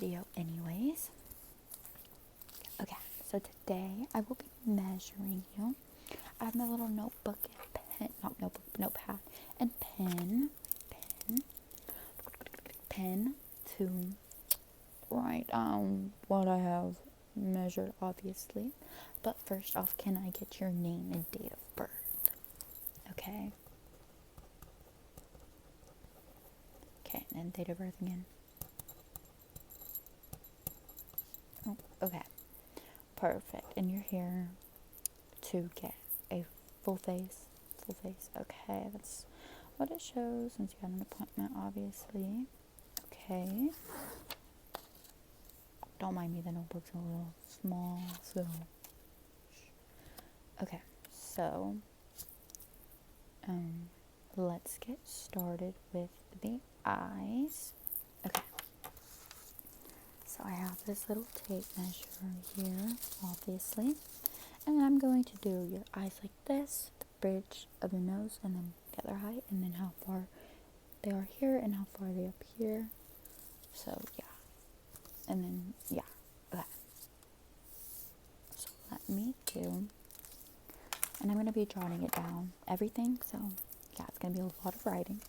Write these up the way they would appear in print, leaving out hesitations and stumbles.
video anyways. Okay, so today I will be measuring you. I have my little notebook and pen, not notebook, notepad and pen to write down what I have measured, obviously. But first off, can I get your name and date of birth? Okay. Okay, and date of birth again. Oh, okay. Perfect. And you're here to get a full face. Okay, that's what it shows since you got an appointment, obviously. Okay. Don't mind me, the notebook's a little small, so. Okay, so let's get started with the eyes. Okay. So I have this little tape measure here, obviously. And I'm going to do your eyes like this, the bridge of your nose, and then the other height, and then how far they are here and how far they up here. So yeah. And then yeah. Okay. So let me do, and I'm going to be jotting it down, everything. So yeah, it's going to be a lot of writing.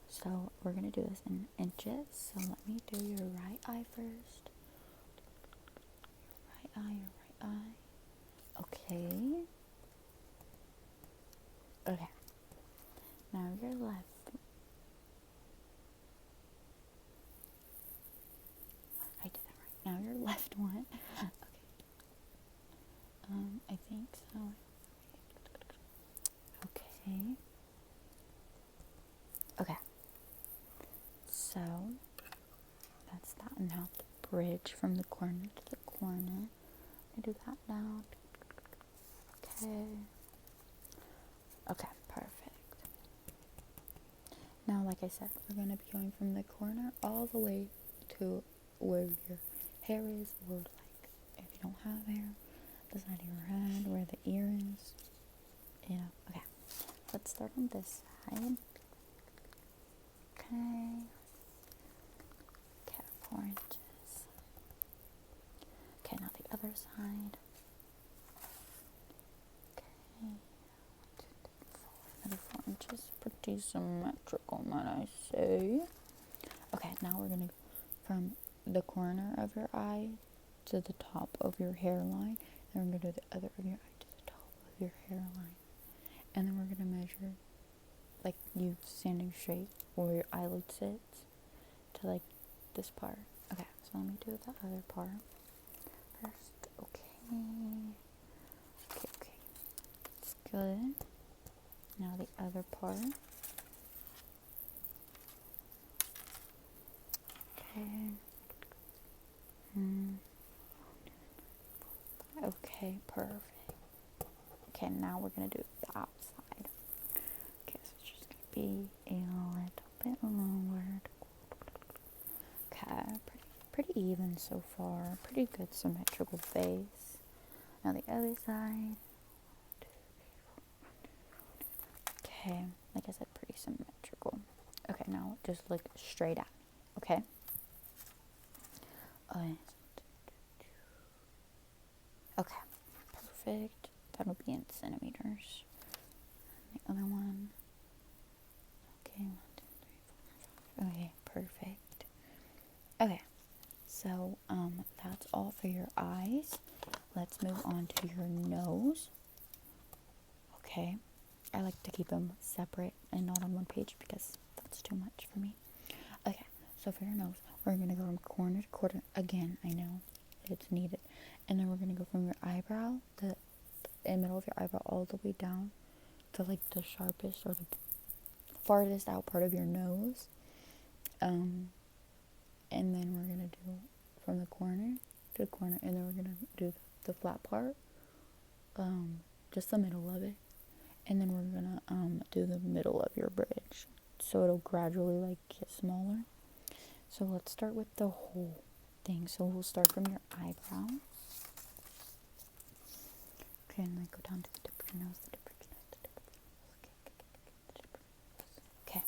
So we're going to do this in inches. So let me do your right eye first. Your right eye. Okay. Okay. Now your left. I did that right. Now your left one. Okay. I think so. Okay. Okay. So that's that. Now the bridge from the corner to the corner. I do that now. Okay. Okay, perfect. Now, like I said, we're going to be going from the corner all the way to where your hair is, or like if you don't have hair, the side of your head, where the ear is. You know, okay. Let's start on this side. Okay. Okay, 4 inches. Okay, now the other side. Okay. 1, 2, 3, 4. Another 4 inches. Pretty symmetrical, might I say. Okay, now we're gonna, from the corner of your eye to the top of your hairline, and we're gonna do the other of your eye to the top of your hairline. And then we're going to measure, like, you standing straight where your eyelid sits to, like, this part. Okay, so let me do the other part first. Okay. It's good. Now the other part. Okay. Okay, perfect. Okay, now we're going to do the outside. Okay, so it's just going to be a little bit lowered. Okay, pretty even so far. Pretty good symmetrical face. Now the other side. Okay, like I said, pretty symmetrical. Okay, now just look straight at me, okay? Okay, perfect. That'll be in centimeters. The other one. Okay, 1, 2, 3, 4, 5. Okay, perfect. Okay, so that's all for your eyes. Let's move on to your nose. Okay, I like to keep them separate and not on one page because that's too much for me. Okay, so for your nose, we're gonna go from corner to corner. Again, I know it's needed, and then we're gonna go from your eyebrow, the middle of your eyebrow, all the way down to like the sharpest or the farthest out part of your nose. And then we're gonna do from the corner to the corner, and then we're gonna do the flat part, just the middle of it, and then we're gonna do the middle of your bridge, so it'll gradually like get smaller. So let's start with the whole thing. So we'll start from your eyebrow. Okay, and then go down to the tip of your nose, the tip of your nose, the tip of your nose. Okay.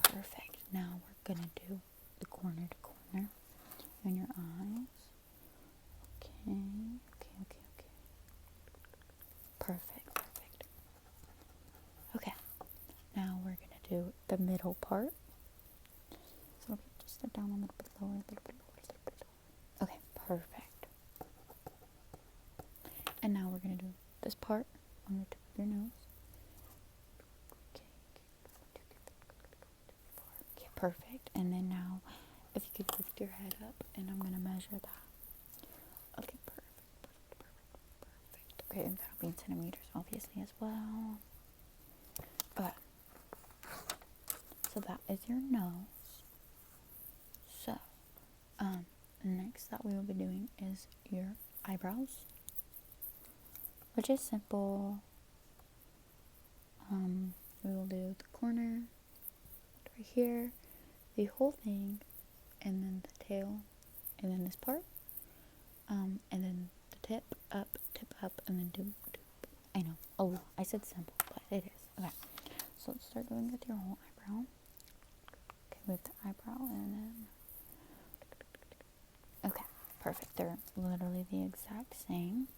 Perfect. Now we're gonna do Perfect, perfect. Okay, now we're gonna do the middle part. So just step down a little bit lower, a little bit lower, a little bit lower. Okay, perfect. And now we're gonna do this part on the tip of your nose. Okay, perfect. And then now, if you could lift your head up, and I'm gonna measure that. Okay, perfect, perfect, perfect, perfect. Okay, and that'll be in centimeters, obviously, as well. Okay. So that is your nose. So, next that we will be doing is your eyebrows, which is simple. We will do the corner right here, the whole thing, and then the tail, and then this part, and then the tip up, and then do. I know. Oh, I said simple, but it is. Okay. So let's start doing with your whole eyebrow. Okay, with the eyebrow, and then. Okay, perfect. They're literally the exact same.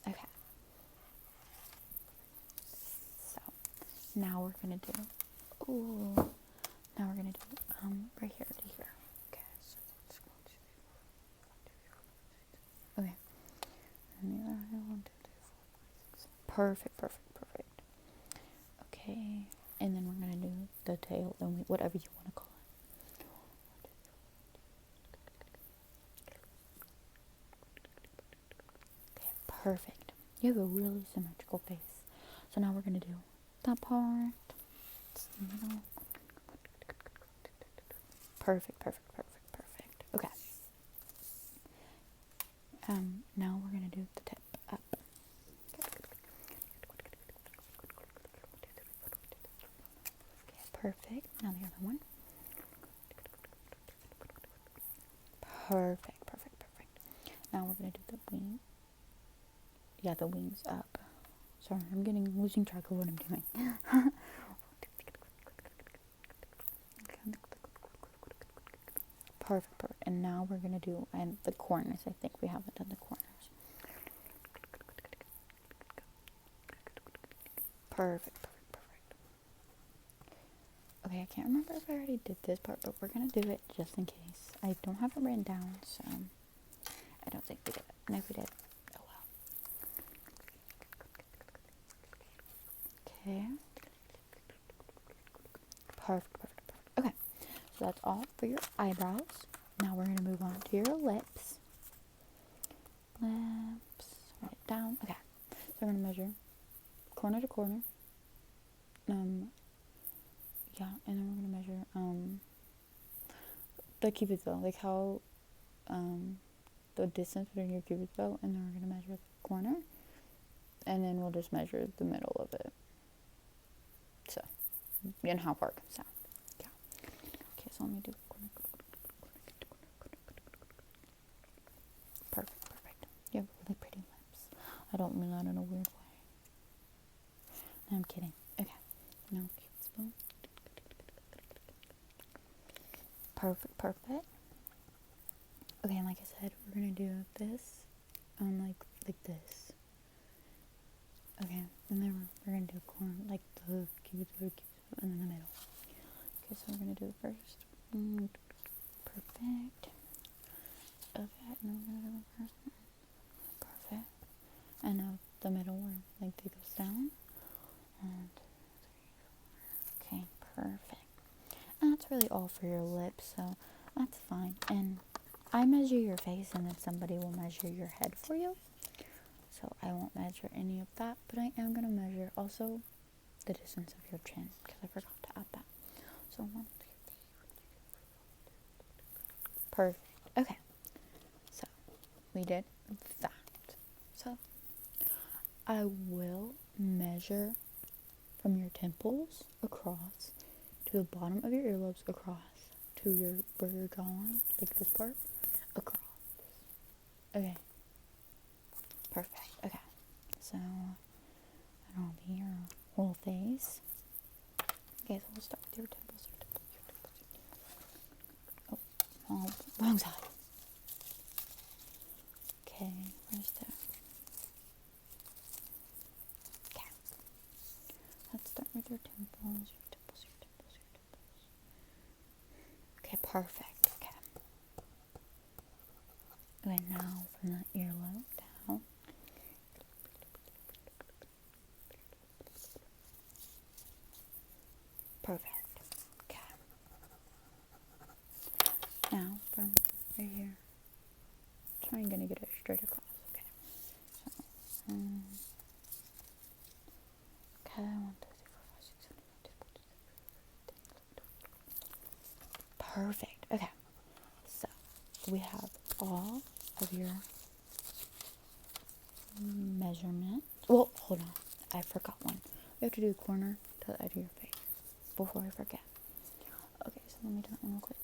Okay. So now we're gonna do. Now we're gonna do right here to here. Okay. So let's go to. Okay. And the other 1, 2, 3, 4, 5, 6. Perfect, perfect, perfect. Okay. And then we're gonna do the tail, and whatever you want to call it. Okay, perfect. You have a really symmetrical face. So now we're gonna do that part. It's the middle. Perfect, perfect, perfect, perfect. Okay. Now we're gonna do the tip up. Okay, perfect. Now the other one. Perfect, perfect, perfect. Now we're gonna do the wing. Yeah, the wings up. Sorry, I'm losing track of what I'm doing. Perfect, perfect. And now we're gonna do the corners. I think we haven't done the corners. Perfect, perfect, perfect. Okay, I can't remember if I already did this part, but we're gonna do it just in case. I don't have it written down, so I don't think we did it. And if we did, oh well. Okay. Perfect, perfect, perfect. Okay, so that's all for your eyebrows. Now we're gonna move on to your lips. Lips. Write it down. Okay. So we're gonna measure corner to corner. Yeah, and then we're gonna measure the cupid's bow, like how the distance between your cupid's bow, and then we're gonna measure the corner, and then we'll just measure the middle of it. So, and how far it comes down. Yeah. Okay, so let me do corner. Perfect, perfect. You have really pretty lips. I don't mean that in a weird way. No, I'm kidding. Okay. Now cupid's bow. Perfect, perfect. Okay, and like I said, we're gonna do this, like this. Okay, and then we're gonna do a corner, like the cupid's bow, and then the middle. Okay, so we're gonna do the first. Perfect. Okay, and then we're gonna do the first one. Perfect. And now the middle where like it goes down. 1, 2, 3, 4. Okay, perfect. And that's really all for your lips, so that's fine. And I measure your face, and then somebody will measure your head for you. So I won't measure any of that, but I am going to measure also the distance of your chin, because I forgot to add that. So 1, 2, 3. Perfect. Okay. So we did that. So I will measure from your temples across to the bottom of your earlobes, across to where your jawline, like this part, across. Okay. Perfect. Okay. So that'll be your whole face. Okay, so we'll start with your temples, Oh, wrong side. Okay, right Perfect. Okay. And now from that earlobe down. Perfect. Okay. Now from right here. I'm gonna get it straight across. Okay. So, okay. 1, 2, 3, 4, 5, 6, 7, 8, 9, 10, 11. Perfect. Okay. So we have all of your measurements. Well, hold on. I forgot one. We have to do the corner to the edge of your face before I forget. Okay, so let me do that one real quick.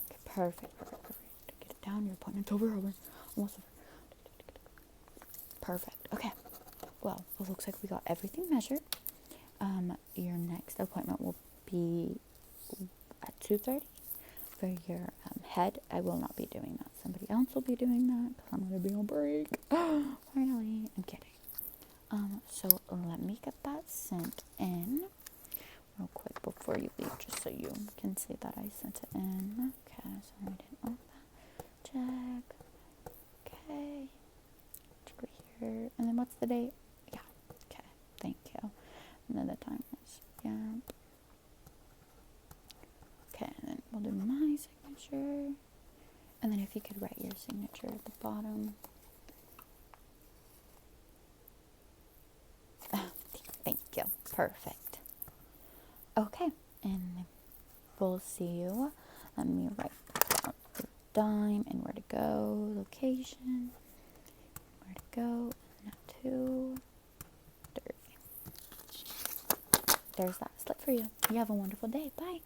Okay, perfect. Get it down. Your appointment's over. Almost over. Perfect. Okay. Well, it looks like we got everything measured. Your next appointment will be at 2:30 for your head. I will not be doing that. Somebody else will be doing that because I'm going to be on break. Finally. I'm kidding. So let me get that sent in real quick before you leave, just so you can see that I sent it in. Okay, so I didn't want that. Check. Okay. Check here. And then what's the date? Yeah. Okay. Thank you. And then the time is, yeah. Okay, and then we'll do my signature. And then if you could write your signature at the bottom. Thank you. Perfect. Okay, and we'll see you. Let me write down the dime and where to go, location, where to go, now 2:30. There's that slip for you. You have a wonderful day. Bye.